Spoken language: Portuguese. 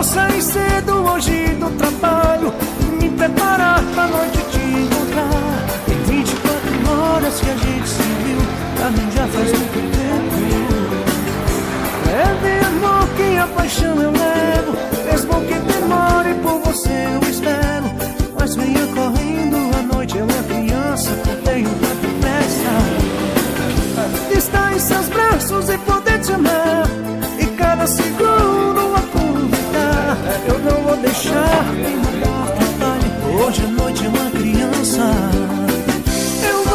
Vou sair cedo hoje do trabalho, me preparar pra noite te encontrar. Tem 24 horas que a gente se viu, pra mim já faz muito tempo. É mesmo que a paixão é